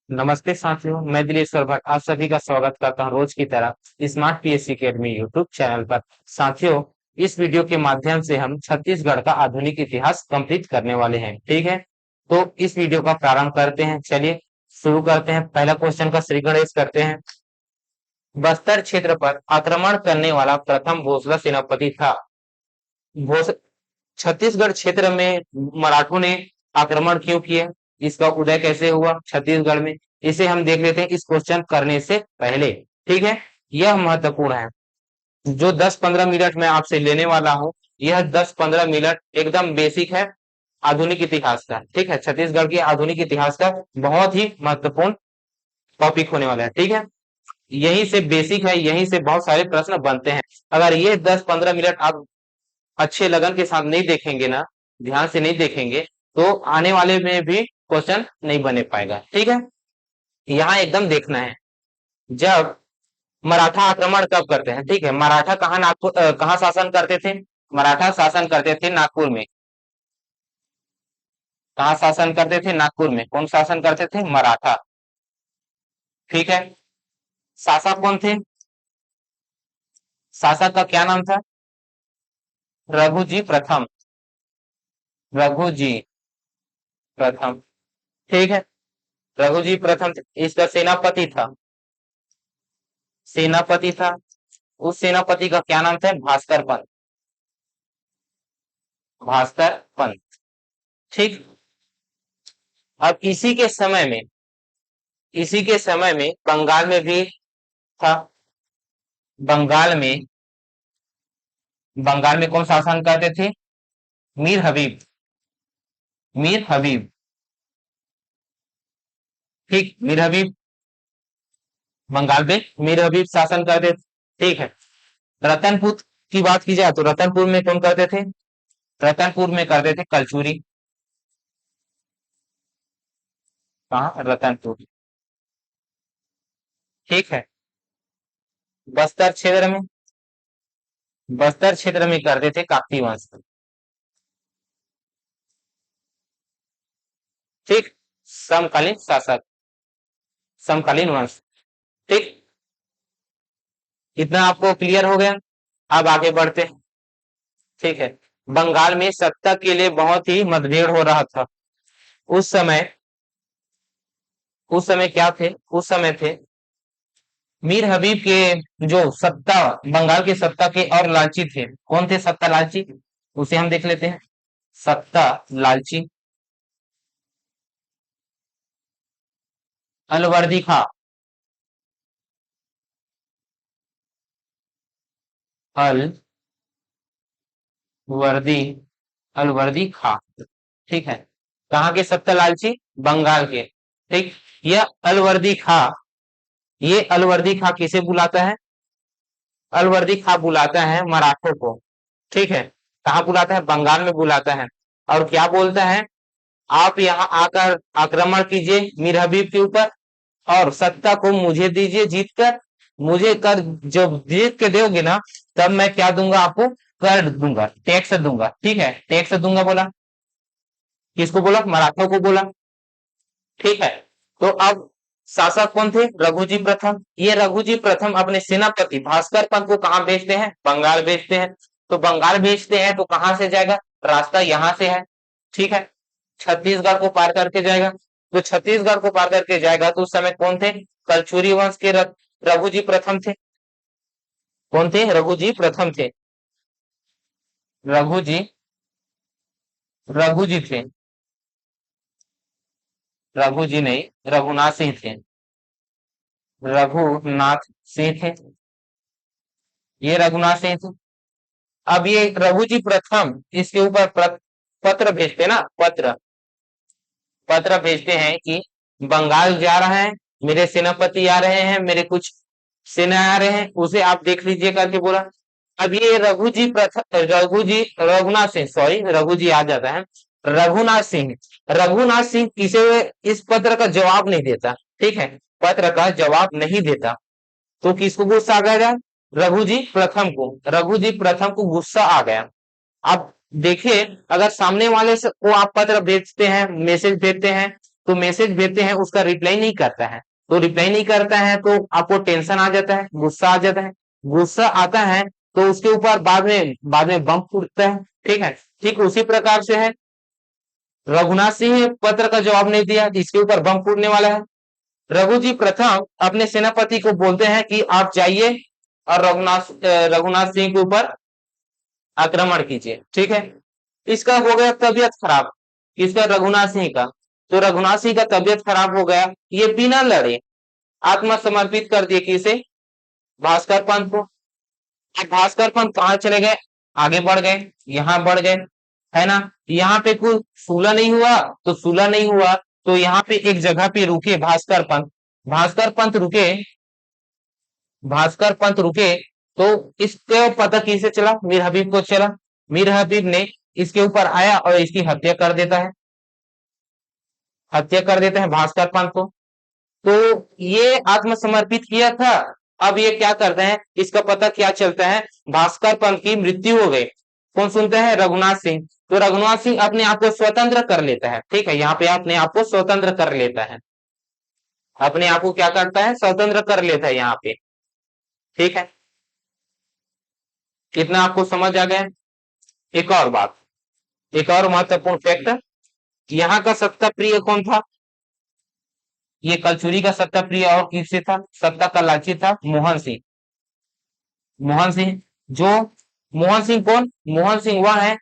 नमस्ते साथियों, मैं दिलेश्वर भट्ट आप सभी का स्वागत करता हूं रोज की तरह smart PSC academy YouTube channel पर। साथियों, इस वीडियो के माध्यम से हम छत्तीसगढ़ का आधुनिक इतिहास कंप्लीट करने वाले हैं। ठीक है, तो इस वीडियो का प्रारंभ करते हैं। चलिए शुरू करते हैं। पहला क्वेश्चन का श्री गणेश करते हैं। बस्तर क्षेत्र पर आक्रमण करने वाला प्रथम भोसला सेनापति था। भोस छत्तीसगढ़ क्षेत्र में मराठों ने आक्रमण क्यों किया, इसका उदय कैसे हुआ छत्तीसगढ़ में, इसे हम देख लेते हैं इस क्वेश्चन करने से पहले। ठीक है, यह महत्वपूर्ण है। जो 10-15 मिनट मैं आपसे लेने वाला हूं, यह 10-15 मिनट एकदम बेसिक है आधुनिक इतिहास का। ठीक है, छत्तीसगढ़ के आधुनिक इतिहास का बहुत ही महत्वपूर्ण टॉपिक होने वाला है। ठीक है, यहीं से बेसिक है, यहीं से बहुत सारे प्रश्न बनते हैं। अगर ये 10-15 मिनट आप अच्छे लगन के साथ नहीं देखेंगे ना, ध्यान से नहीं देखेंगे, तो आने वाले में भी क्वेश्चन नहीं बने पाएगा। ठीक है, यहाँ एकदम देखना है। जब मराठा आक्रमण कब करते हैं, ठीक है, मराठा कहाँ नागपुर कहाँ शासन करते थे, मराठा शासन करते थे नागपुर में। कहाँ शासन करते थे, नागपुर में। कौन शासन करते थे, मराठा। ठीक है, शासक कौन थे, शासक का क्या नाम था, रघुजी प्रथम। रघुजी प्रथम, ठीक है, रघुजी प्रथम इसका सेनापति था, सेनापति था। उस सेनापति का क्या नाम था, भास्कर पंत, भास्कर पंत। ठीक, अब इसी के समय में बंगाल में भी था। बंगाल में बंगाल में कौन शासन करते थे, मीर हबीब, मीर हबीब। ठीक, मीर हबीब बंगाल में मीर हबीब शासन करते थे। ठीक है, रतनपुर की बात की जाए तो रतनपुर में कौन करते थे, रतनपुर में करते थे कलचुरी। कहा, रतनपुर। ठीक है, बस्तर क्षेत्र में, बस्तर क्षेत्र में करते थे काकती वंश। ठीक, समकालीन शासक, समकालीन वंश। ठीक, इतना आपको क्लियर हो गया। अब आगे बढ़ते हैं। ठीक है, बंगाल में सत्ता के लिए बहुत ही मतभेद हो रहा था। उस समय उस समय क्या थे, उस समय थे मीर हबीब के जो सत्ता, बंगाल के सत्ता के और लालची थे। कौन थे सत्ता लालची, उसे हम देख लेते हैं। सत्ता लालची अलवर्दी खां, अलवर्दी अलवर्दी खां। ठीक है, कहाँ के सत्ता लालची, बंगाल के। ठीक, यह अलवर्दी खां, ये अलवर्दी खां किसे बुलाता है, अलवर्दी खां बुलाता है मराठों को। ठीक है, कहाँ बुलाता है, बंगाल में बुलाता है। और क्या बोलता है, आप यहाँ आकर आक्रमण कीजिए मीर हबीब के ऊपर और सत्ता को मुझे दीजिए जीत कर। मुझे कर जब जीत के दोगे ना, तब मैं क्या दूंगा आपको, कर दूंगा, टैक्स दूंगा। ठीक है, टैक्स दूंगा बोला, किसको बोला, मराठों को बोला। ठीक है, तो अब शासक कौन थे, रघुजी प्रथम। ये रघुजी प्रथम अपने सेनापति भास्कर पंत को कहाँ भेजते हैं, बंगाल भेजते हैं। तो बंगाल भेजते हैं तो कहां से जाएगा, रास्ता यहां से है। ठीक है, छत्तीसगढ़ को पार करके जाएगा। तो छत्तीसगढ़ को पार करके जाएगा तो उस समय कौन थे, कलचुरी वंश के रघुजी प्रथम थे। कौन थे, रघुजी प्रथम थे। रघुजी रघुजी थे, रघुजी नहीं, रघुनाथ सिंह थे, रघुनाथ सिंह थे, ये रघुनाथ सिंह थे। अब ये रघुजी प्रथम इसके ऊपर पत्र भेजते ना, पत्र पत्र भेजते हैं कि बंगाल जा रहा है, मेरे सेनापति आ रहे हैं, मेरे कुछ सेना आ रहे हैं, उसे आप देख लीजिए करके बोला। अब ये रघुजी प्रथम, रघुजी रघुनाथ सिंह, सॉरी रघुजी आ जाता है, रघुनाथ सिंह। रघुनाथ सिंह किसे इस पत्र का जवाब नहीं देता। ठीक है, पत्र का जवाब नहीं देता तो किसको गुस्सा आ गया, रघुजी प्रथम को, रघुजी प्रथम को गुस्सा आ गया। आप देखिए, अगर सामने वाले से को आप पत्र भेजते हैं, मैसेज भेजते हैं, तो मैसेज भेजते हैं उसका रिप्लाई नहीं करता है, तो रिप्लाई नहीं करता है तो आपको टेंशन आ जाता है, गुस्सा आ जाता है, गुस्सा आता है तो उसके ऊपर बाद में बम फूटता है। ठीक है, ठीक उसी प्रकार से है, रघुनाथ सिंह पत्र का जवाब नहीं दिया, इसके ऊपर बम फूटने वाला है। रघु जी प्रथम अपने सेनापति को बोलते हैं कि आप जाइए और रघुनाथ सिंह के ऊपर आक्रमण कीजिए। ठीक है, इसका हो गया तबियत खराब, इसका रघुनाथ सिंह का, तो रघुनाथ सिंह का तबियत खराब हो गया, ये बिना लड़े आत्मसमर्पित कर दिए किसे, भास्कर पंत को। अब भास्कर पंत कहाँ चले गए, आगे बढ़ गए, यहाँ बढ़ गए, है ना। यहाँ पे कोई सुलह नहीं हुआ, तो सुलह नहीं हुआ तो यहाँ पे एक जगह पे रुके भास्कर पंत, भास्कर पंत रुके, भास्कर पंत रुके, तो इसके पता किसे चला, मीर हबीब को चला। मीर हबीब ने इसके ऊपर आया और इसकी हत्या कर देता है, हत्या कर देते हैं भास्कर पंत को। तो ये आत्मसमर्पित किया था, अब ये क्या करते हैं, इसका पता क्या चलता है, भास्कर पंत की मृत्यु हो गई, कौन सुनता है, रघुनाथ सिंह। तो रघुनाथ सिंह अपने आप को स्वतंत्र कर लेता है। ठीक है, यहाँ पे अपने आप को स्वतंत्र कर लेता है, अपने आप को क्या करता है, स्वतंत्र कर लेता है यहाँ पे। ठीक है, कितना आपको समझ आ गया। एक और बात, एक और महत्वपूर्ण फैक्टर, यहाँ का सत्ता प्रिय कौन था, ये कलचुरी का सत्ता प्रिय और किससे था, सत्ता का लालची था मोहन सिंह। मोहन सिंह, जो मोहन सिंह कौन, मोहन सिंह वह है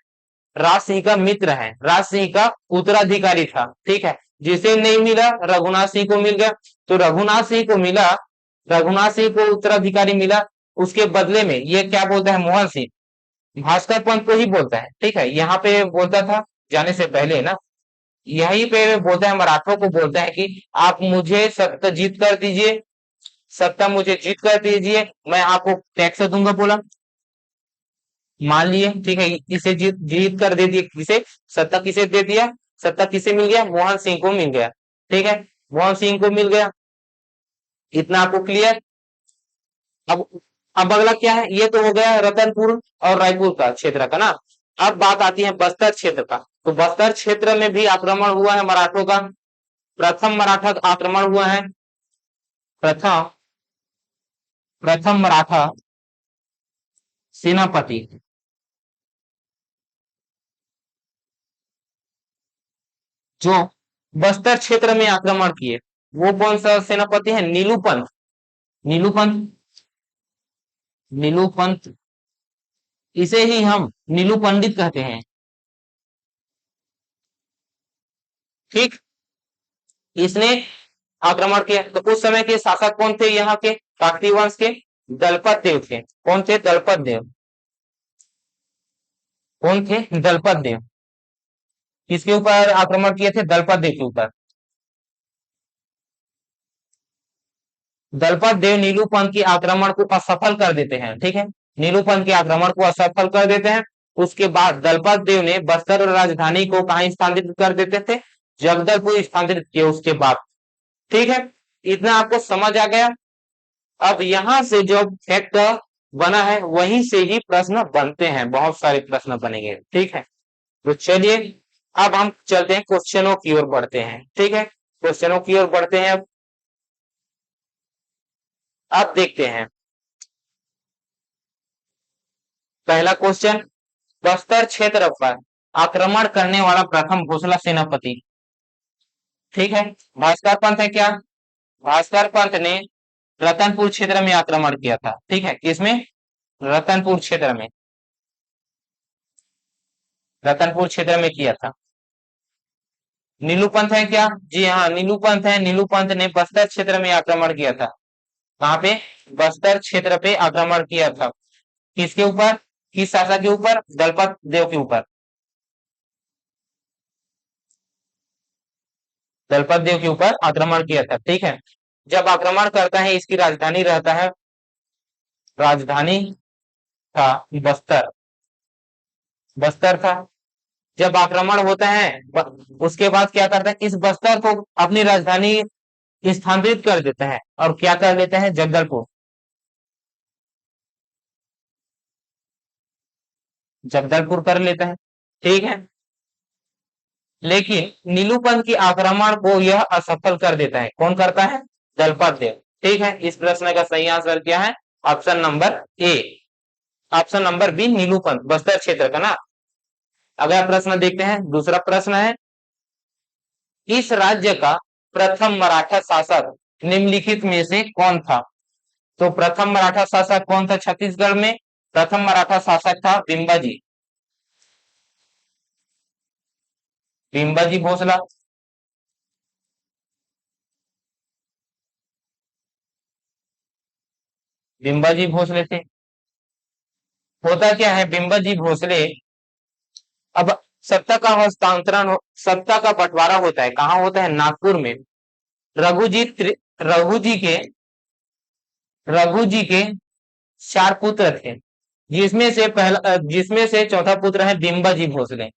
राज सिंह का मित्र है, राज सिंह का उत्तराधिकारी था। ठीक है, जिसे नहीं मिला रघुनाथ सिंह को मिल गया, तो रघुनाथ सिंह को मिला, रघुनाथ सिंह को उत्तराधिकारी मिला, उसके बदले में ये क्या बोलता है मोहन सिंह, भास्कर पंत को ही बोलता है। ठीक है, यहाँ पे बोलता था जाने से पहले ना, यहीं पे बोलता है, मराठों को बोलता है कि आप मुझे सत्ता जीत कर दीजिए, सत्ता मुझे जीत कर दीजिए, मैं आपको टैक्स दूंगा बोला। मान लिए, ठीक है, इसे जीत जीत कर दे दिए, किसे, सत्ता किसे दे दिया, सत्ता किसे मिल गया, मोहन सिंह को मिल गया। ठीक है, मोहन सिंह को मिल गया, इतना आपको क्लियर। अब अब अगला क्या है, ये तो हो गया रतनपुर और रायपुर का क्षेत्र का ना। अब बात आती है बस्तर क्षेत्र का, तो बस्तर क्षेत्र में भी आक्रमण हुआ है मराठों का, प्रथम मराठा आक्रमण हुआ है, प्रथम प्रथम मराठा सेनापति जो बस्तर क्षेत्र में आक्रमण किए, वो कौन सा सेनापति है, नीलू पंत, नीलू पंत, नीलू पंत, इसे ही हम नीलू पंडित कहते हैं। ठीक, इसने आक्रमण किया, तो उस समय के शासक कौन थे, यहाँ के काकतीय वंश के दलपत देव थे। कौन थे, दलपत देव, कौन थे, दलपत देव। किसके ऊपर आक्रमण किए थे, दलपत देव के ऊपर। दलपत देव नीलूपंथ के आक्रमण को असफल कर देते हैं। ठीक है, नीलूपंथ के आक्रमण को असफल कर देते हैं। उसके बाद दलपत देव ने बस्तर राजधानी को कहां स्थानांतरित कर देते थे, जगदलपुर स्थानांतरित किए उसके बाद। ठीक है, इतना आपको समझ आ गया। अब यहां से जो फैक्ट बना है वहीं से ही प्रश्न बनते हैं, बहुत सारे प्रश्न बनेंगे। ठीक है, तो चलिए अब हम चलते हैं क्वेश्चनों की ओर बढ़ते हैं। ठीक है, क्वेश्चनों की ओर बढ़ते हैं। अब देखते हैं पहला क्वेश्चन, बस्तर क्षेत्र पर आक्रमण करने वाला प्रथम घोषला सेनापति। ठीक है, भास्कर पंत है क्या, भास्कर पंत ने रतनपुर क्षेत्र में आक्रमण किया था। ठीक है, किसमें, रतनपुर क्षेत्र में, रतनपुर क्षेत्र में किया था। नीलू पंत है क्या, जी हाँ नीलू पंत है, नीलू पंत ने बस्तर क्षेत्र में आक्रमण किया था। कहां पे, बस्तर क्षेत्र पे आक्रमण किया था, किसके ऊपर, किस शासक के ऊपर, दलपत देव के ऊपर, दलपत देव के ऊपर आक्रमण किया था। ठीक है, जब आक्रमण करता है इसकी राजधानी रहता है, राजधानी था बस्तर, बस्तर था। जब आक्रमण होता है उसके बाद क्या करता है, इस बस्तर को अपनी राजधानी स्थानांतरित कर देता है और क्या कर लेता है, जगदलपुर, जगदलपुर कर लेता है। ठीक है, लेकिन नीलूपंथ की आक्रमण को यह असफल कर देता है। कौन करता है? दलपत देव। ठीक है, इस प्रश्न का सही आंसर क्या है? Option number A, option number B Nilupanth, Bastar क्षेत्र का ना। अगला प्रश्न देखते हैं। दूसरा प्रश्न है, इस राज्य का प्रथम मराठा शासक निम्नलिखित में से कौन था? तो प्रथम मराठा शासक कौन था छत्तीसगढ़ में? प्रथम मराठा शासक था बिंबाजी, बिंबाजी भोसला। बिंबाजी भोसले थे। होता क्या है, बिंबाजी भोसले, अब सत्ता का हस्तांतरण, सत्ता का बंटवारा होता है, कहाँ होता है? नागपुर में। रघुजी रघु जी के रघु जी के 4 पुत्र थे, जिसमें से चौथा पुत्र है बिंबाजी भोसले।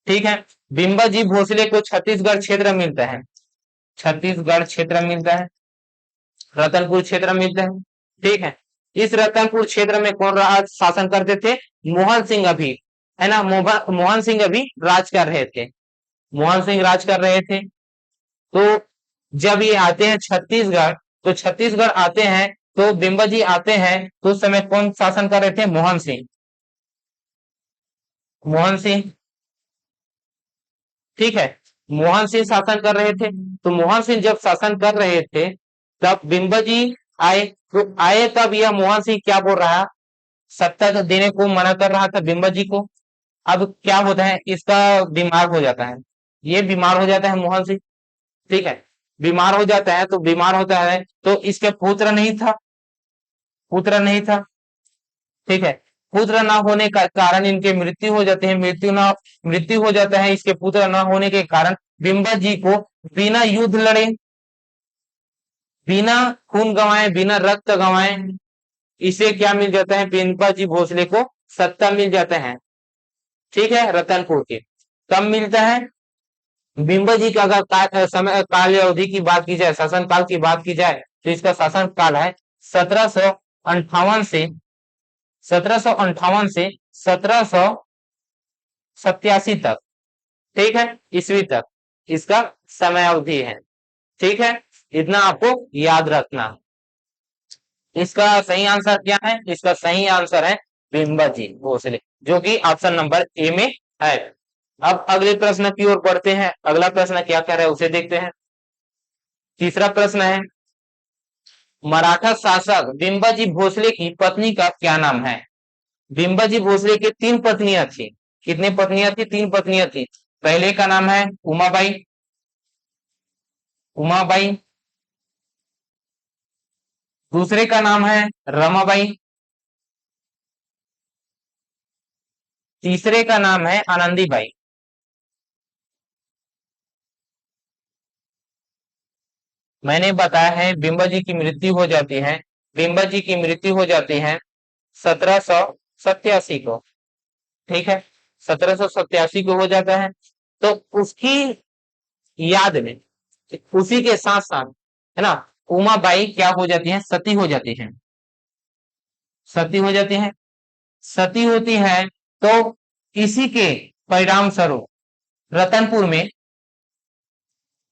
ठीक है, बिंबाजी भोसले को छत्तीसगढ़ क्षेत्र मिलता है, छत्तीसगढ़ क्षेत्र मिलता है, रतनपुर क्षेत्र मिलता है। ठीक है, इस रतनपुर क्षेत्र में कौन शासन करते थे? मोहन सिंह अभी, है ना, मोहन सिंह अभी राज कर रहे थे, मोहन सिंह राज कर रहे थे। तो जब ये आते हैं छत्तीसगढ़, तो छत्तीसगढ़ आते हैं, तो बिंबाजी आते हैं, तो उस समय कौन शासन कर रहे थे? मोहन सिंह, मोहन सिंह। ठीक है, मोहन सिंह शासन कर रहे थे। तो मोहन सिंह जब शासन कर रहे थे, तब बिंबाजी आए, तो आए तब यह मोहन सिंह क्या बोल रहा, सत्ता देने को मना कर रहा था बिंबाजी को। अब क्या होता है, इसका बीमार हो जाता है, ये बीमार हो जाता है मोहन सिंह। ठीक है, बीमार हो जाता है, तो बीमार होता है तो इसके पुत्र नहीं था, पुत्र नहीं था। ठीक है, पुत्र ना होने का कारण इनके मृत्यु हो जाते हैं, मृत्यु हो जाता है इसके पुत्र ना होने के कारण। बिंबा जी को बिना युद्ध लड़े, बिना खून गंवाए, बिना रक्त गंवाए, इसे क्या मिल जाता है? बिंबा जी भोसले को सत्ता मिल जाता है। ठीक है, रतनपुर के कब मिलता है? बिंबा जी का अगर समय काल अवधि की बात की जाए, शासन काल की बात की जाए, तो इसका शासन काल है 1758 से 1787 तक। ठीक है, ईस्वी तक इसका समय अवधि है। ठीक है, इतना आपको याद रखना। इसका सही आंसर क्या है? इसका सही आंसर है बिंबाजी भोसले, जो कि ऑप्शन नंबर ए में है। अब अगले प्रश्न की ओर बढ़ते हैं। अगला प्रश्न क्या कह रहा है उसे देखते हैं। तीसरा प्रश्न है, मराठा शासक बिंबाजी भोसले की पत्नी का क्या नाम है? बिंबाजी भोसले की 3 पत्नियां थी। कितनी पत्नियां थी? 3 पत्नियां थी। पहले का नाम है उमाबाई, उमाबाई। दूसरे का नाम है रमाबाई। तीसरे का नाम है आनंदीबाई। मैंने बताया है बिंबा जी की मृत्यु हो जाती है, बिंबा जी की मृत्यु हो जाती है 1787 को। ठीक है, 1787 को हो जाता है। तो उसकी याद में, उसी के साथ साथ, है ना, उमाबाई क्या हो जाती है? सती हो जाती है, सती हो जाती है। सती होती है, तो इसी के परिणाम स्वरूप रतनपुर में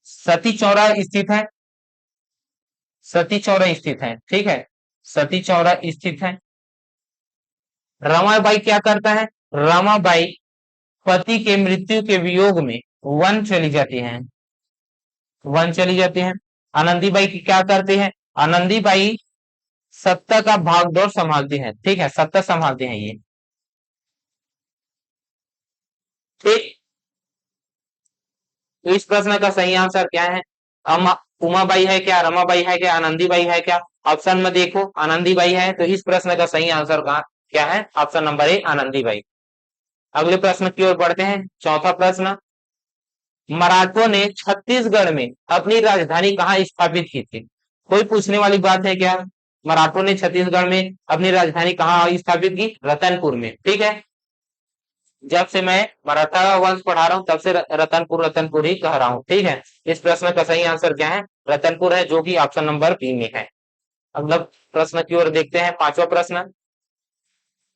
सती चौरा स्थित है, सती चौरा स्थित है। ठीक है, सती चौरा स्थित है। रमाबाई क्या करता है? रमाबाई पति के मृत्यु के वियोग में वन चली जाती हैं, वन चली जाती हैं। आनंदीबाई की क्या करती है? आनंदीबाई सत्ता का भागदौड़ संभालती है। ठीक है, सत्ता संभालती है ये। ठीक, तो इस प्रश्न का सही आंसर क्या है? उमाबाई है क्या, रमाबाई है क्या, आनंदीबाई है क्या? ऑप्शन में देखो, आनंदीबाई है, तो इस प्रश्न का सही आंसर क्या है? ऑप्शन नंबर ए, आनंदीबाई। अगले प्रश्न की ओर बढ़ते हैं। चौथा प्रश्न, मराठों ने छत्तीसगढ़ में अपनी राजधानी कहाँ स्थापित की थी? कोई पूछने वाली बात है क्या? मराठों ने छत्तीसगढ़ में अपनी राजधानी कहाँ स्थापित की? रतनपुर में। ठीक है, जब से मैं मराठा वंश पढ़ा रहा हूं, तब से रतनपुर रतनपुर ही कह रहा हूं। ठीक है, इस प्रश्न का सही आंसर क्या है? रतनपुर है, जो कि ऑप्शन नंबर बी में है। अगला प्रश्न की ओर देखते हैं। पांचवा प्रश्न,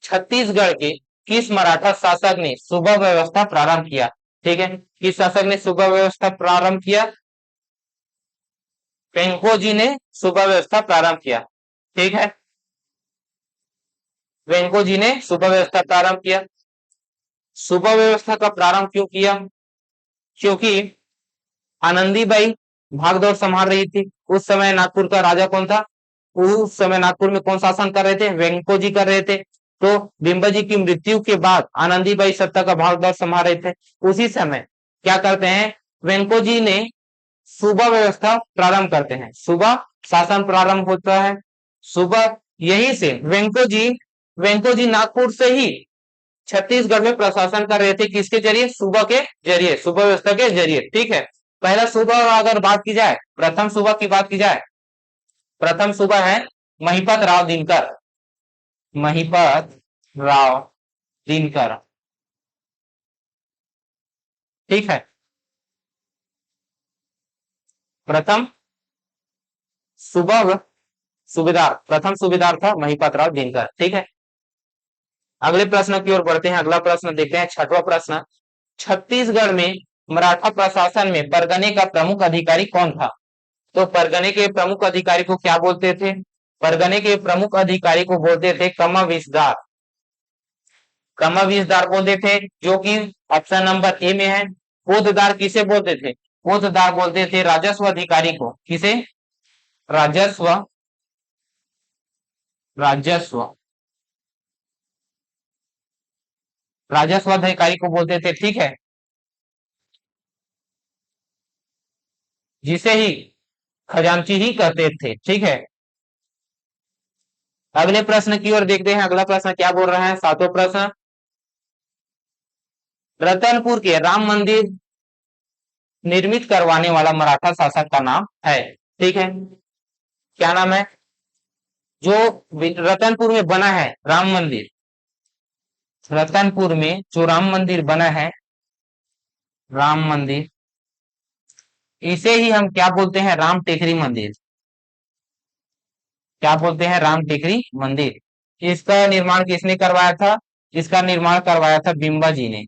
छत्तीसगढ़ के किस मराठा शासक ने सुबह व्यवस्था प्रारंभ किया? ठीक है। किस शासक ने सुबह व्यवस्था प्रारंभ किया? वेंकोजी ने सुबह व्यवस्था प्रारंभ किया। ठीक है, वेंकोजी ने सुबह व्यवस्था प्रारंभ किया। सुबह व्यवस्था का प्रारंभ क्यों किया? क्योंकि आनंदीबाई भागदौड़ संभाल रही थी। उस समय नागपुर का राजा कौन था? उस समय नागपुर में कौन शासन कर रहे थे? वेंकोजी कर रहे थे। तो बिंबाजी की मृत्यु के बाद आनंदीबाई सत्ता का भागदौड़ संभाल रहे थे। उसी समय क्या करते हैं? वेंकोजी ने सुबह व्यवस्था प्रारंभ करते हैं। सुबह शासन प्रारंभ होता है। सुबह यहीं से वेंकोजी नागपुर से ही छत्तीसगढ़ में प्रशासन कर रहे थे। किसके जरिए? सुबह के जरिए, सुबह व्यवस्था के जरिए। ठीक है, पहला सुबह अगर बात की जाए, प्रथम सुबह की बात की जाए, प्रथम सुबह है महिपत राव दिनकर। महिपत राव दिनकर, ठीक है। प्रथम सुबह सूबेदार, प्रथम सूबेदार था महिपत राव दिनकर। ठीक है, अगले प्रश्न की ओर बढ़ते हैं। अगला प्रश्न देखते हैं, छठवां प्रश्न। छत्तीसगढ़ में मराठा प्रशासन में परगने का प्रमुख अधिकारी कौन था? तो परगने के प्रमुख अधिकारी को क्या बोलते थे? परगने के प्रमुख अधिकारी को बोलते थे कमाविसदार। कमाविसदार बोलते थे, जो कि ऑप्शन नंबर ए में है। पोतदार किसे बोलते थे? पोतदार बोलते थे राजस्व अधिकारी को। किसे? राजस्व, राजस्व, राजस्व अधिकारी को बोलते थे। ठीक है, जिसे ही खजांची ही कहते थे। ठीक है, अगले प्रश्न की ओर देखते हैं। अगला प्रश्न क्या बोल रहा है? सातवां प्रश्न। रतनपुर के राम मंदिर निर्मित करवाने वाला मराठा शासक का नाम है। ठीक है, क्या नाम है? जो रतनपुर में बना है राम मंदिर, रतनपुर में जो राम मंदिर बना है, राम मंदिर, इसे ही हम क्या बोलते हैं? राम टेकरी मंदिर। क्या बोलते हैं? राम टेकरी मंदिर। इसका निर्माण किसने करवाया था? इसका निर्माण करवाया था बिंबाजी ने,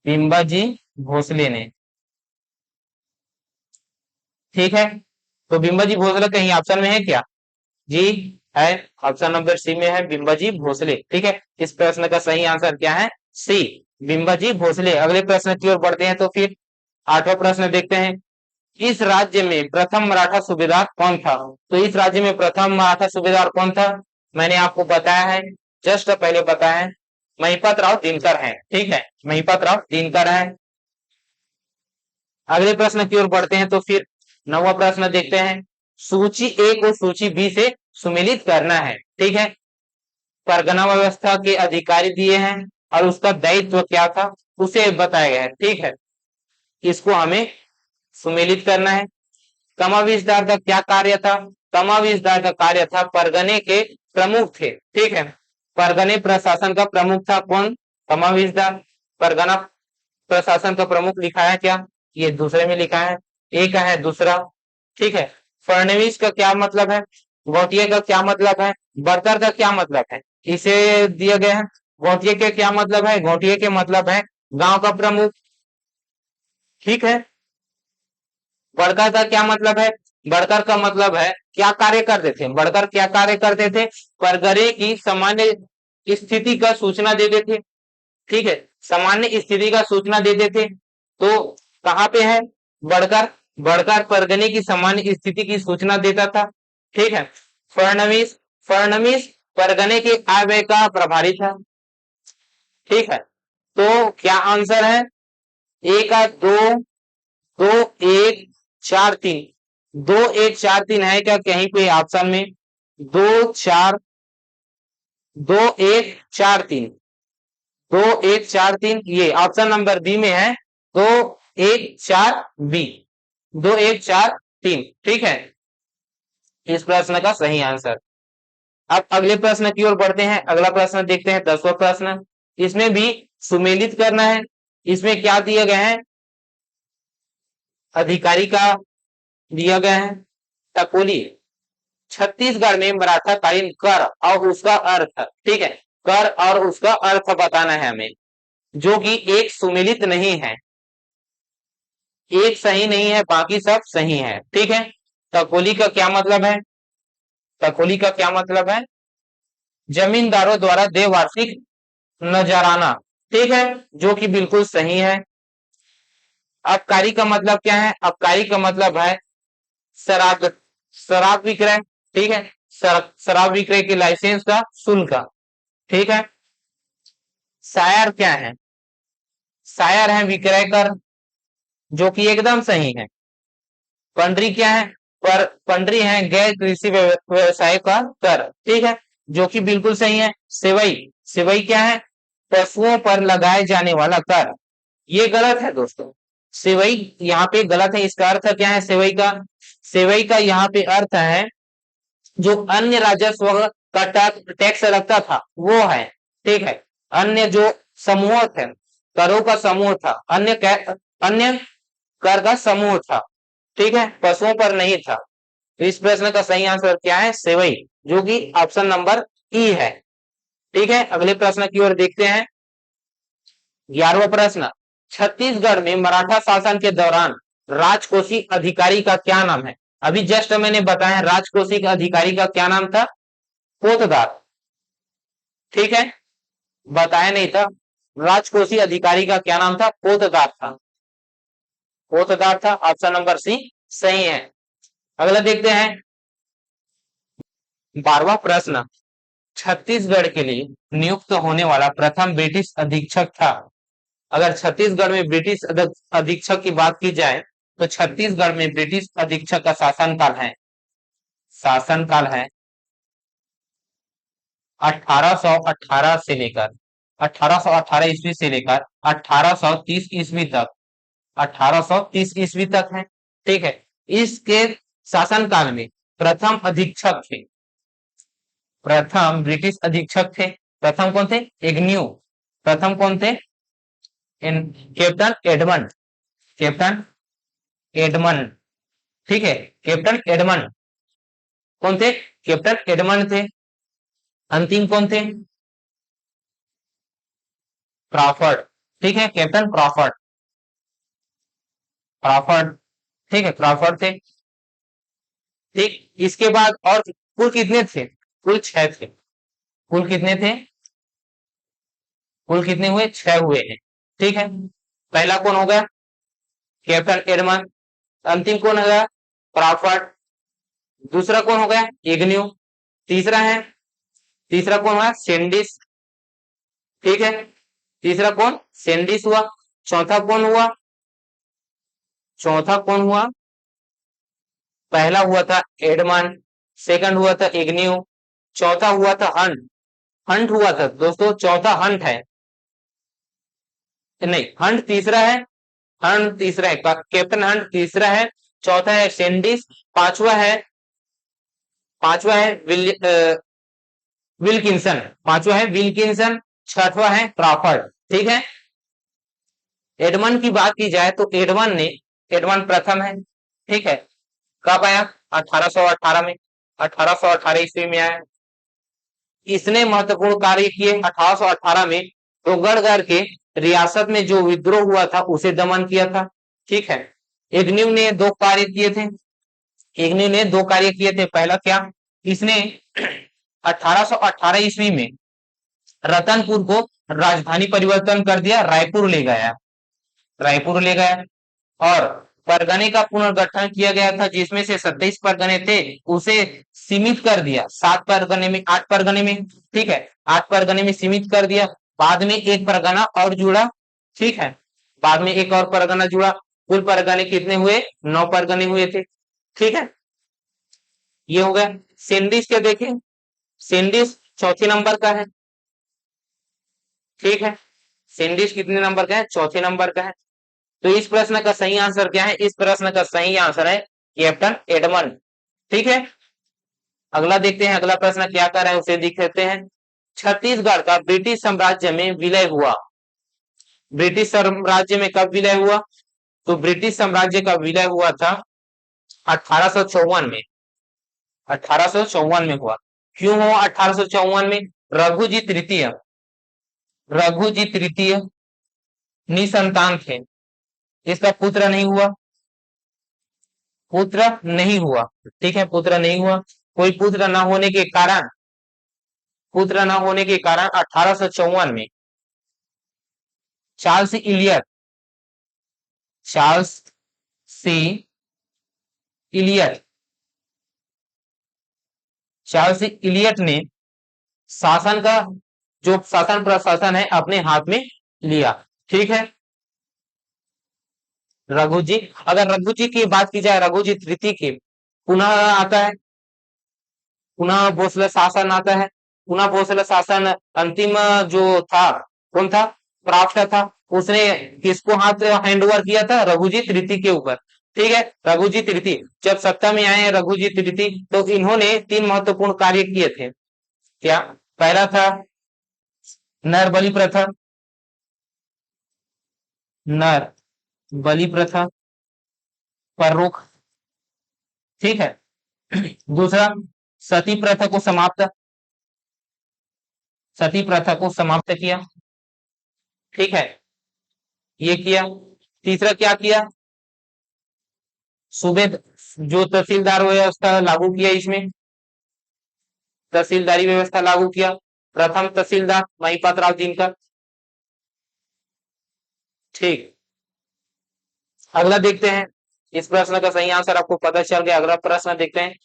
बिंबाजी भोसले ने। ठीक है, तो बिंबाजी भोसले कहीं ऑप्शन में है क्या? जी है, ऑप्शन नंबर सी में है बिंबाजी भोसले। ठीक है, इस प्रश्न का सही आंसर क्या है? सी, बिंबाजी भोसले। अगले प्रश्न की ओर बढ़ते हैं, तो फिर आठवां प्रश्न देखते हैं। इस राज्य में प्रथम मराठा सूबेदार कौन था? तो इस राज्य में प्रथम मराठा सूबेदार कौन था? मैंने आपको बताया है, जस्ट पहले बताया है, महिपत राव दिनकर है। ठीक है, महिपत राव दिनकर है। अगले प्रश्न की ओर बढ़ते हैं, तो फिर नौवां प्रश्न देखते हैं। सूची ए को सूची बी से सुमेलित करना है। ठीक है, परगना व्यवस्था के अधिकारी दिए हैं और उसका दायित्व क्या था उसे बताया गया है। ठीक है, इसको हमें सुमेलित करना है। कमाविसदार का क्या कार्य था? कमाविसदार का कार्य था, परगने के प्रमुख थे। ठीक है, परगने प्रशासन का प्रमुख था कौन? कमाविसदार। परगना प्रशासन का प्रमुख लिखा है क्या? ये दूसरे में लिखा है, एक है दूसरा। ठीक है, फडणवीस का क्या मतलब है? गौटिया का क्या मतलब है? बर्तर का क्या मतलब है? इसे दिया गया है। गौटिया के क्या मतलब है? गौटिया के मतलब है गांव का प्रमुख। ठीक है, बड़कर का क्या मतलब है? बड़कर का मतलब है क्या कार्य करते थे? बड़कर क्या कार्य करते थे? परगने की सामान्य स्थिति का सूचना देते थे। ठीक है, सामान्य स्थिति का सूचना देते थे। तो कहां पे है बड़कर? बड़कर परगने की सामान्य स्थिति की सूचना देता था। ठीक है, फडणवीस, फडणवीस परगने के आय व्यय का प्रभारी था। ठीक है, तो क्या आंसर है? ए का दो, दो एक चार तीन, दो एक चार तीन है क्या कहीं पे ऑप्शन में? दो चार, दो एक चार तीन, दो एक चार तीन, ये ऑप्शन नंबर बी में है। दो एक चार बी, दो एक चार तीन। ठीक है, इस प्रश्न का सही आंसर। अब अगले प्रश्न की ओर बढ़ते हैं। अगला प्रश्न देखते हैं, 10वां प्रश्न। इसमें भी सुमेलित करना है। इसमें क्या दिया गया है? अधिकारी का दिया गया है। टकोली, छत्तीसगढ़ में मराठाकालीन कर और उसका अर्थ। ठीक है, कर और उसका अर्थ बताना है हमें। जो कि एक सुमेलित नहीं है, एक सही नहीं है, बाकी सब सही है। ठीक है, तकोली का क्या मतलब है? तकोली का क्या मतलब है? जमींदारों द्वारा द्विवार्षिक नजराना। ठीक है, जो कि बिल्कुल सही है। आबकारी का मतलब क्या है? आबकारी का मतलब है शराब, शराब विक्रय। ठीक है, शराब विक्रय के लाइसेंस का शुल्क। ठीक है। शायर क्या है? शायर है विक्रय कर, जो कि एकदम सही है। पंडरी क्या है? पर पंडरी है गैर कृषि व्यवसाय का कर। ठीक है, जो कि बिल्कुल सही है। सेवई, सेवई क्या है? पशुओं पर लगाए जाने वाला कर। ये गलत है दोस्तों, सेवई यहाँ पे गलत है। इसका अर्थ क्या है सेवई का? सेवई का यहाँ पे अर्थ है जो अन्य राजस्व का टैक्स लगता था वो है। ठीक है, अन्य जो समूह थे, करों का समूह था, अन्य कर का समूह था। ठीक है, पशुओं पर नहीं था। तो इस प्रश्न का सही आंसर क्या है? सेवई, जो कि ऑप्शन नंबर ई है। ठीक है, अगले प्रश्न की ओर देखते हैं। 11वां प्रश्न, छत्तीसगढ़ में मराठा शासन के दौरान राजकोषीय अधिकारी का क्या नाम है? अभी जस्ट मैंने बताया राजकोषीय अधिकारी का क्या नाम था? पोतदार। ठीक है, बताया नहीं था। राजकोषीय अधिकारी का क्या नाम था? पोतदार था, पोतदार था। ऑप्शन नंबर सी सही है। अगला देखते हैं 12वां प्रश्न, छत्तीसगढ़ के लिए नियुक्त होने वाला प्रथम ब्रिटिश अधीक्षक था। अगर छत्तीसगढ़ में ब्रिटिश अधीक्षक की बात की जाए तो छत्तीसगढ़ में ब्रिटिश अधीक्षक का शासनकाल है, शासनकाल है 1818 से लेकर 1818 ईस्वी से लेकर 1830 ईस्वी तक, 1830 ईस्वी तक है। ठीक है, इसके शासनकाल में प्रथम अधीक्षक थे, प्रथम ब्रिटिश अधीक्षक थे। प्रथम कौन थे? एग्न्यू। प्रथम कौन थे? Captain Edmund, captain Edmund. ठीक है, कैप्टन एडमंड कौन थे? कैप्टन एडमंड थे। अंतिम कौन थे? क्रॉफर्ड। ठीक है, कैप्टन क्रॉफर्ड, क्रॉफर्ड। ठीक है, क्रॉफर्ड थे। ठीक, इसके बाद और कुल कितने थे? कुल 6 थे। कुल कितने थे? कुल कितने हुए? 6 हुए हैं। ठीक है, पहला कौन होगा? Captain Edmund. अंतिम कौन होगा? क्रॉफर्ड। दूसरा कौन हो गया? इग्न्यू। तीसरा है, तीसरा कौन हुआ? सेंडिस। ठीक है, तीसरा कौन? सेंडिस हुआ। चौथा कौन हुआ? चौथा कौन हुआ? पहला हुआ था एडमंड, सेकंड हुआ था इग्न्यू, चौथा हुआ था हंट। हंट हुआ था दोस्तों, चौथा हंट है। नहीं, हंट तीसरा है, हंट तीसरा है, कैप्टन हंट तीसरा है, चौथा है सेंडिस, पांचवा है, पांचवा है विल्किंसन, पांचवा है विल्किंसन, छठवा है क्रॉफर्ड। ठीक है, एडमंड की बात की जाए तो एडमंड प्रथम है। ठीक है, कब आया? 1818 में, 1818 ईस्वी में आया। इसने महत्वपूर्ण कार्य किए 1818 में। तो गढ़गढ़ के रियासत में जो विद्रोह हुआ था उसे दमन किया था। ठीक है, इग्न्यू ने दो कार्य किए थे, इग्न्यू ने दो कार्य किए थे। पहला क्या? इसने 1818 ईस्वी में रतनपुर को राजधानी परिवर्तन कर दिया, रायपुर ले गया, रायपुर ले गया। और परगने का पुनर्गठन किया गया था, जिसमें से 27 परगने थे उसे सीमित कर दिया 7 परगने में, 8 परगने में। ठीक है, 8 परगने में सीमित कर दिया। बाद में एक परगना और जुड़ा। ठीक है, बाद में एक और परगना जुड़ा। कुल परगने कितने हुए? 9 परगने हुए थे। ठीक है, ये हो गया। सेंडिस के देखें, सेंडिस चौथे नंबर का है। ठीक है, सेंडिस कितने नंबर का है? चौथे नंबर का है। तो इस प्रश्न का सही आंसर क्या है? इस प्रश्न का सही आंसर है कैप्टन एडमंड। ठीक है, अगला देखते हैं, अगला प्रश्न क्या कर रहा है उसे देख लेते हैं। छत्तीसगढ़ का ब्रिटिश साम्राज्य में विलय हुआ। ब्रिटिश साम्राज्य में कब विलय हुआ? तो ब्रिटिश साम्राज्य का विलय हुआ था 1854 में, 1854 में हुआ। क्यों हुआ 1854 में? रघुजी तृतीय, रघुजी तृतीय निसंतान थे। इसका पुत्र नहीं हुआ, पुत्र नहीं हुआ। ठीक है, पुत्र नहीं हुआ। कोई पुत्र न होने के कारण, पुत्र न होने के कारण 1854 में चार्ल्स इलियट, चार्ल्स सी इलियट, चार्ल्स इलियट ने शासन का जो शासन प्रशासन है अपने हाथ में लिया। ठीक है, रघु जी, अगर रघु जी की बात की जाए, रघु जी तृतीय की पुनः आता है, पुनः भोसले शासन आता है। पुनः भोसले शासन अंतिम जो था, कौन था? प्राप्त था। उसने किसको हाथ हैंड ओवर किया था? रघु जी तृतीय के ऊपर। ठीक है, रघु जी तृतीय जब सत्ता में आए हैं, रघु जी तृतीय, तो इन्होंने 3 महत्वपूर्ण कार्य किए थे। क्या? पहला था नर बलि प्रथा, नर बलि प्रथा पर रोक। ठीक है। दूसरा, सती प्रथा को समाप्त, सती प्रथा को समाप्त किया। ठीक है, ये किया। तीसरा क्या किया? सूबेद जो तहसीलदार व्यवस्था लागू किया, इसमें तहसीलदारी व्यवस्था लागू किया। प्रथम तहसीलदार महिपात राव दिनकर। ठीक, अगला देखते हैं। इस प्रश्न का सही आंसर आपको पता चल गया। अगला प्रश्न देखते हैं।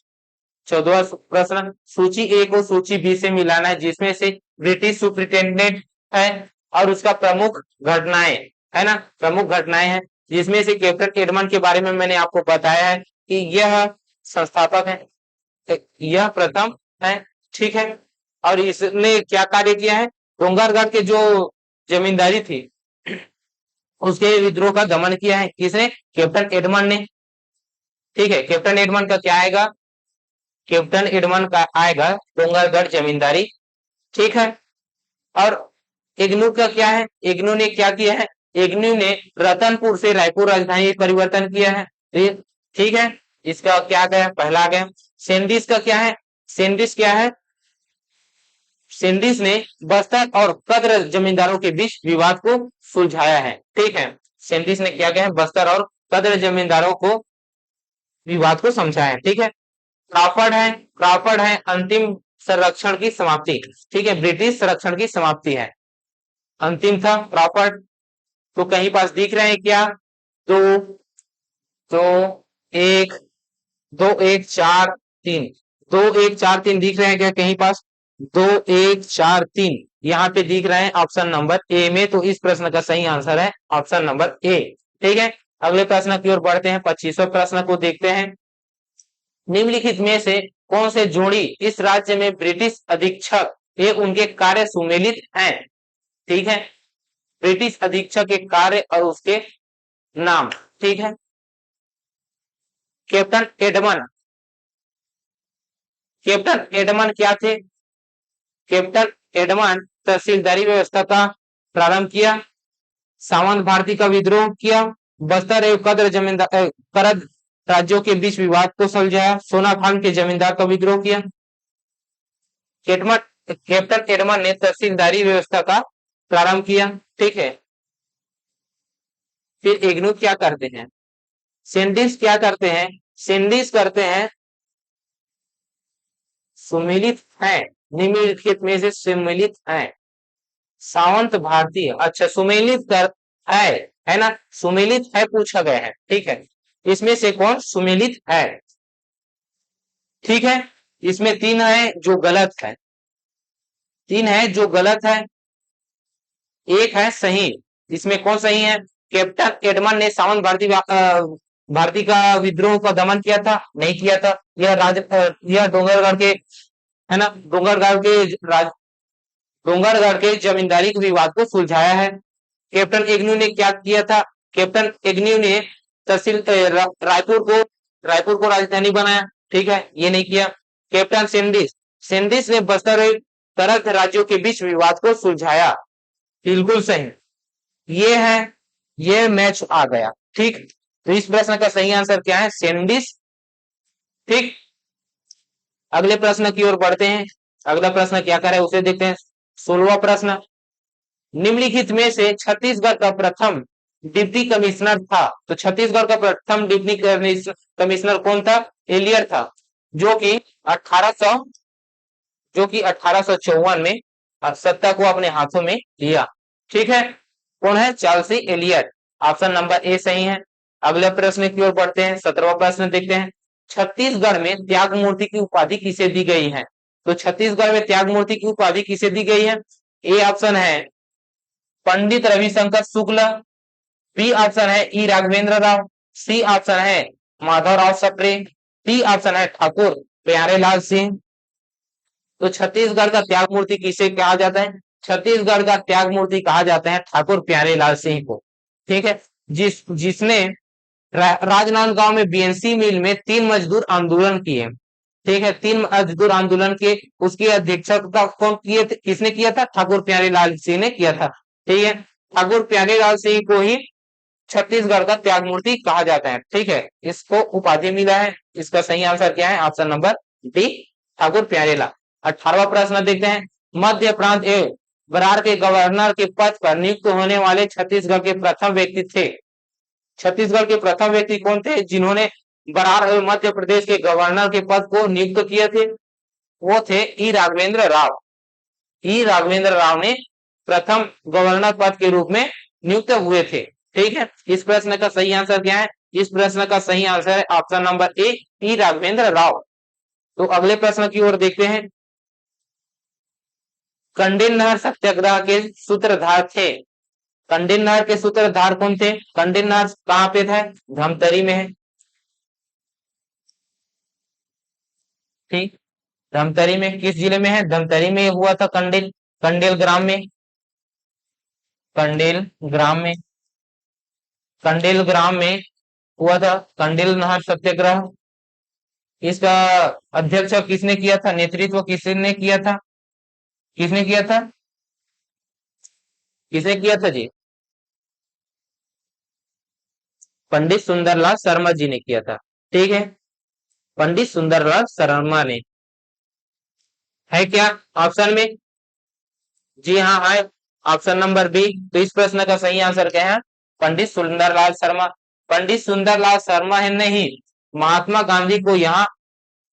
14वां प्रश्न, सूची ए को सूची बी से मिलाना है, जिसमें से ब्रिटिश सुप्रिंटेंडेंट है और उसका प्रमुख घटनाएं है ना, प्रमुख घटनाएं हैं, जिसमें से कैप्टन एडमंड के बारे में मैंने आपको बताया है कि यह संस्थापक है, यह प्रथम है। ठीक है, और इसने क्या कार्य किया है? डोंगरगढ़ के जो जमींदारी थी उसके विद्रोह का दमन किया है। किसने? कैप्टन एडमंड ने। ठीक है, कैप्टन एडमंड का क्या आएगा? कैप्टन एडमंड का आएगा डोंगरगढ़ जमींदारी। ठीक है, और इग्नू का क्या है? इग्नू ने क्या किया है? इग्नू ने रतनपुर से रायपुर राजधानी परिवर्तन किया है। ठीक है, इसका क्या गया? पहला गया। सेंडिस का क्या है? सेंडिस क्या है? सेंडिस ने बस्तर और कद्र जमींदारों के बीच विवाद को सुलझाया है। ठीक है, सेंडिस ने क्या किया है? बस्तर और कद्र जमींदारों को विवाद को समझाया है। ठीक है, क्रॉफर्ड है, क्रॉफर्ड है अंतिम संरक्षण की समाप्ति। ठीक है, ब्रिटिश संरक्षण की समाप्ति है, अंतिम था क्रॉफर्ड। तो कहीं पास दिख रहे हैं क्या? दो, दो, एक, 2 1 4 3, 2 1 4 3 दिख रहे हैं क्या कहीं पास? 2 1 4 3 यहाँ पे दिख रहे हैं ऑप्शन नंबर ए में। तो इस प्रश्न का सही आंसर है ऑप्शन नंबर ए। ठीक है, अगले प्रश्न की ओर बढ़ते हैं। 25वें प्रश्न को देखते हैं। निम्नलिखित में से कौन से जोड़ी इस राज्य में ब्रिटिश अधीक्षक ये उनके कार्य सुमेलित हैं? ठीक है, ब्रिटिश अधीक्षक के कार्य और उसके नाम। ठीक है, कैप्टन एडमन, कैप्टन एडमन क्या थे? कैप्टन एडमन तहसीलदारी व्यवस्था का प्रारंभ किया, सावंत भारती का विद्रोह किया, बस्तर एवं कद्र जमींदार करद राज्यों के बीच विवाद को सुलझाया, सोना खान के जमींदार का विद्रोह किया। कैप्टन एडमन ने तहसीलदारी व्यवस्था का प्रारंभ किया। ठीक है, फिर इग्नू क्या करते हैं? सेंडिस क्या करते हैं? सेंडिस करते हैं सुमिलित है, निम्नलिखित में से सुमिलित है। सावंत भारतीय, अच्छा सुमेलित कर है ना, सुमेलित है पूछा गया है। ठीक है, इसमें से कौन सुमेलित है? ठीक है, इसमें 3 है जो गलत है, 3 है जो गलत है, एक है सही। इसमें कौन सही है? कैप्टन एडमंड ने सावंत भारती का विद्रोह का दमन किया था? नहीं किया था। यह डोंगरगढ़ के है ना, डोंगरगढ़ के जमींदारी के विवाद को सुलझाया है। कैप्टन इग्नू ने क्या किया था? कैप्टन इग्नू ने तहसील रायपुर को राजधानी बनाया। ठीक है, ये नहीं किया। कैप्टन सेंडिस, सेंडिस ने बस्तर और तरह राज्यों के बीच विवाद को सुलझाया। बिल्कुल सही, ये है, ये मैच आ गया। ठीक, तो इस प्रश्न का सही आंसर क्या है? सेंडिस। ठीक, अगले प्रश्न की ओर बढ़ते हैं। अगला प्रश्न क्या करे उसे देखते हैं। 16वां प्रश्न, निम्नलिखित में से छत्तीसगढ़ का प्रथम डिप्टी कमिश्नर था। तो छत्तीसगढ़ का प्रथम डिप्टी कमिश्नर कौन था? एलियर था, जो कि 1800 जो कि 1854 में सत्ता को अपने हाथों में लिया। ठीक है, कौन है? Charles Elliot. Option number A सही है। अगले प्रश्न की ओर बढ़ते हैं। 17वां प्रश्न देखते हैं। छत्तीसगढ़ में त्याग मूर्ति की उपाधि किसे दी गई है? तो छत्तीसगढ़ में त्याग मूर्ति की उपाधि किसे दी गई है? ए ऑप्शन है पंडित रविशंकर शुक्ल, बी ऑप्शन है ई राघवेंद्र राव, सी ऑप्शन है माधवराव सप्रे, डी ऑप्शन है ठाकुर प्यारेलाल सिंह। तो छत्तीसगढ़ का त्याग मूर्ति किसे कहा जाता है? छत्तीसगढ़ का त्याग मूर्ति कहा जाता है ठाकुर प्यारेलाल सिंह को। ठीक है, जिसने राजनांदगांव में बीएनसी मिल में 3 मजदूर आंदोलन किए। ठीक है, 3 मजदूर आंदोलन के उसकी अध्यक्षता कौन किए थे? किसने किया था? ठाकुर प्यारेलाल सिंह ने किया था। ठीक है, ठाकुर प्यारेलाल सिंह को ही छत्तीसगढ़ का त्याग मूर्ति कहा जाता है। ठीक है, इसको उपाधि मिला है। इसका सही आंसर क्या है? Option number D, Thakur Pyarelal. 18वां प्रश्न देखते हैं। मध्य प्रांत एवं बरार के गवर्नर के पद पर नियुक्त होने वाले छत्तीसगढ़ के प्रथम व्यक्ति थे। छत्तीसगढ़ के प्रथम व्यक्ति कौन थे जिन्होंने बरार एवं मध्य प्रदेश के गवर्नर के पद को नियुक्त किए थे? वो थे ई राघवेंद्र राव। ई राघवेंद्र राव ने प्रथम गवर्नर पद के रूप में नियुक्त हुए थे। ठीक है, इस प्रश्न का सही आंसर क्या है? इस प्रश्न का सही आंसर है ऑप्शन नंबर ए, ई राघवेंद्र राव। तो अगले प्रश्न की ओर देखते हैं। कंडेल नहर सत्याग्रह के सूत्रधार थे। कंडेल नहर के सूत्रधार कौन थे? कंडेल नहर कहां पे था? धमतरी में है। ठीक, धमतरी में। किस जिले में है? धमतरी में हुआ था कंडेल, कंडेल ग्राम में, कंडेल ग्राम में, कंडेल ग्राम में हुआ था कंडेल नहर सत्याग्रह। इसका अध्यक्ष किसने किया था? नेतृत्व किसने किया था? किसने किया था? किसने किया था जी? पंडित सुंदरलाल शर्मा जी ने किया था। ठीक है, पंडित सुंदरलाल शर्मा ने। है क्या ऑप्शन में? जी हाँ है, ऑप्शन नंबर बी। तो इस प्रश्न का सही आंसर क्या है? पंडित सुंदरलाल शर्मा। पंडित सुंदरलाल शर्मा है नहीं, महात्मा गांधी को यहाँ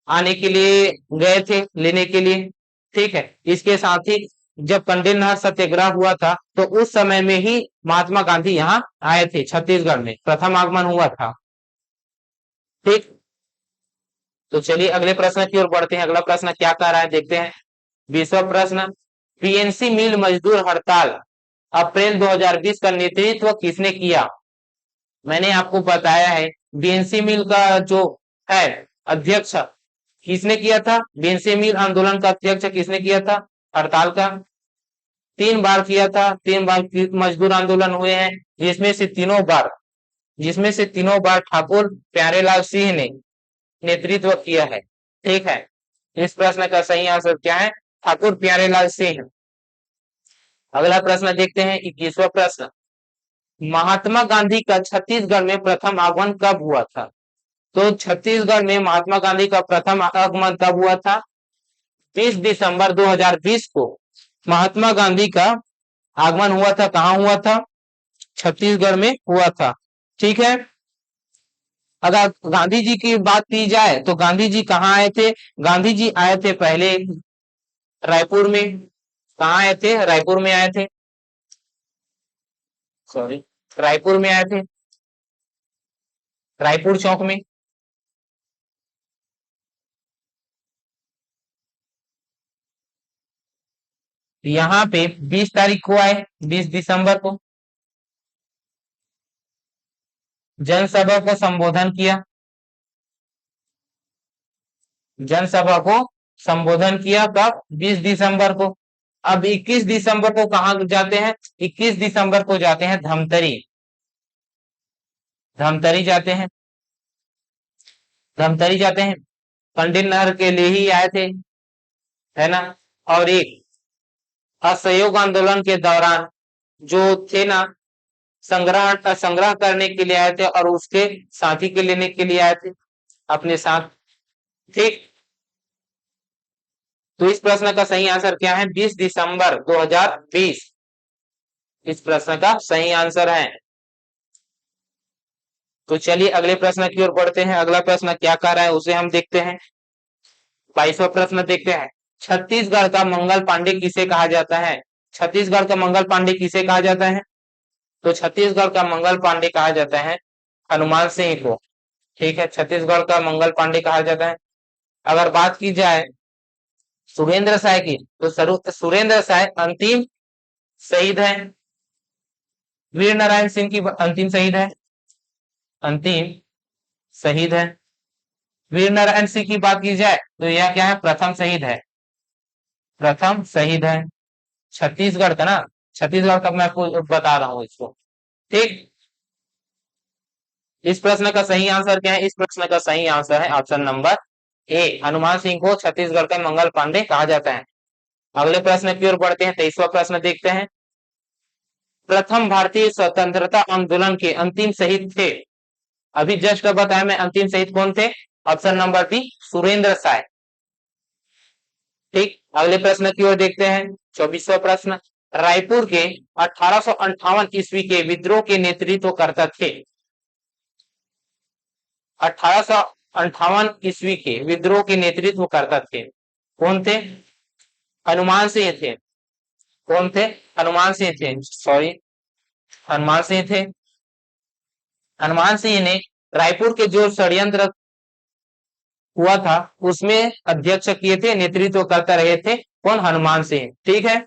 आने के लिए गए थे, लेने के लिए। ठीक है, इसके साथ ही जब कंडेल नहर सत्याग्रह हुआ था तो उस समय में ही महात्मा गांधी यहाँ आए थे, छत्तीसगढ़ में प्रथम आगमन हुआ था। ठीक, तो चलिए अगले प्रश्न की ओर बढ़ते हैं। अगला प्रश्न क्या कह रहा है देखते हैं। 20वां प्रश्न। पीएनसी मिल मजदूर हड़ताल अप्रैल 2020 का नेतृत्व किसने किया? मैंने आपको बताया है बीएनसी मिल का जो है अध्यक्ष किसने किया था? बीएनसी मिल आंदोलन का अध्यक्ष किसने किया था? हड़ताल का 3 बार किया था। 3 बार मजदूर आंदोलन हुए हैं, जिसमें से तीनों बार ठाकुर प्यारेलाल सिंह ने नेतृत्व किया है। ठीक है, इस प्रश्न का सही आंसर क्या है? ठाकुर प्यारेलाल सिंह। अगला प्रश्न देखते हैं। 21वां प्रश्न। महात्मा गांधी का छत्तीसगढ़ में प्रथम आगमन कब हुआ था? तो छत्तीसगढ़ में महात्मा गांधी का प्रथम आगमन कब हुआ था? 20 दिसंबर 2020 को महात्मा गांधी का आगमन हुआ था। कहां हुआ था? छत्तीसगढ़ में हुआ था। ठीक है, अगर गांधी जी की बात की जाए तो गांधी जी कहाँ आए थे? गांधी जी आए थे पहले रायपुर में। कहाँ आए थे? रायपुर में आए थे। सॉरी, रायपुर में आए थे, रायपुर चौक में। यहाँ पे 20 तारीख को आए, 20 दिसंबर को जनसभा को संबोधन किया। जनसभा को संबोधन किया कब? 20 दिसंबर को। अब 21 दिसंबर को कहाँ जाते हैं? 21 दिसंबर को जाते हैं धमतरी। धमतरी जाते हैं, धमतरी जाते हैं, कंडिल नहर के लिए ही आए थे, है ना। और एक असहयोग आंदोलन के दौरान जो थे ना, संग्रह संग्रह करने के लिए आए थे और उसके साथी के लेने के लिए आए थे अपने साथ। ठीक, तो इस प्रश्न का सही आंसर क्या है? 20 दिसंबर 2020। इस प्रश्न का सही आंसर है। तो चलिए अगले प्रश्न की ओर बढ़ते हैं। अगला प्रश्न क्या कह रहा है उसे हम देखते हैं। 22वां प्रश्न देखते हैं। छत्तीसगढ़ का मंगल पांडे किसे कहा जाता है? छत्तीसगढ़ का मंगल पांडे किसे कहा जाता है? तो छत्तीसगढ़ का मंगल पांडे कहा जाता है हनुमान सिंह को। ठीक है, छत्तीसगढ़ का मंगल पांडे कहा जाता है। अगर बात की जाए सुरेंद्र साय की, तो सुरेंद्र साय अंतिम शहीद है। वीर नारायण सिंह की अंतिम शहीद है, अंतिम शहीद है। वीर नारायण सिंह की बात की जाए तो यह क्या है? प्रथम शहीद है, प्रथम शहीद है छत्तीसगढ़ का ना। छत्तीसगढ़ का मैं आपको बता रहा हूं इसको। ठीक, इस प्रश्न का सही आंसर क्या है? इस प्रश्न का सही आंसर है ऑप्शन नंबर ए, हनुमान सिंह को छत्तीसगढ़ का मंगल पांडे कहा जाता है। अगले प्रश्न की ओर बढ़ते हैं। 23वां प्रश्न देखते हैं। प्रथम भारतीय स्वतंत्रता आंदोलन के अंतिम शहीद थे, अभी जस्ट बताया मैं, अंतिम शहीद कौन थे? Option number B, Surendra Sai. ठीक, अगले प्रश्न की ओर देखते हैं। 24वां प्रश्न। रायपुर के 1858 ईस्वी के विद्रोह के नेतृत्व करता थे। 1858 ईस्वी के विद्रोह के नेतृत्व करता थे, कौन थे? हनुमान सिंह थे। कौन थे? हनुमान सिंह थे, सॉरी, हनुमान सिंह थे। हनुमान सिंह ने रायपुर के जो षड्यंत्र हुआ था उसमें अध्यक्ष किए थे, नेतृत्व करता रहे थे, कौन? हनुमान सिंह। ठीक है,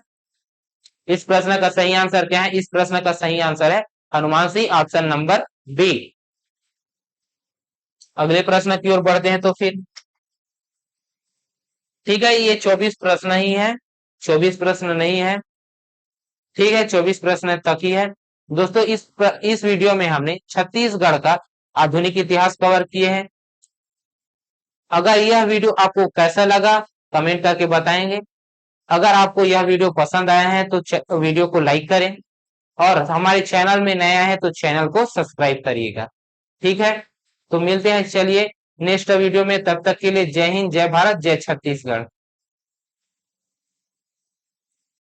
इस प्रश्न का सही आंसर क्या है? इस प्रश्न का सही आंसर है Hanuman Singh, option number B. अगले प्रश्न की ओर बढ़ते हैं तो फिर ठीक है, ये 24 प्रश्न ही है, 24 प्रश्न नहीं है। ठीक है, 24 प्रश्न तक ही है। दोस्तों इस वीडियो में हमने छत्तीसगढ़ का आधुनिक इतिहास कवर किए हैं। अगर यह वीडियो आपको कैसा लगा कमेंट करके बताएंगे। अगर आपको यह वीडियो पसंद आया है तो वीडियो को लाइक करें, और हमारे चैनल में नया है तो चैनल को सब्सक्राइब करिएगा। ठीक है, तो मिलते हैं चलिए नेक्स्ट वीडियो में। तब तक के लिए जय हिंद, जय भारत, जय छत्तीसगढ़।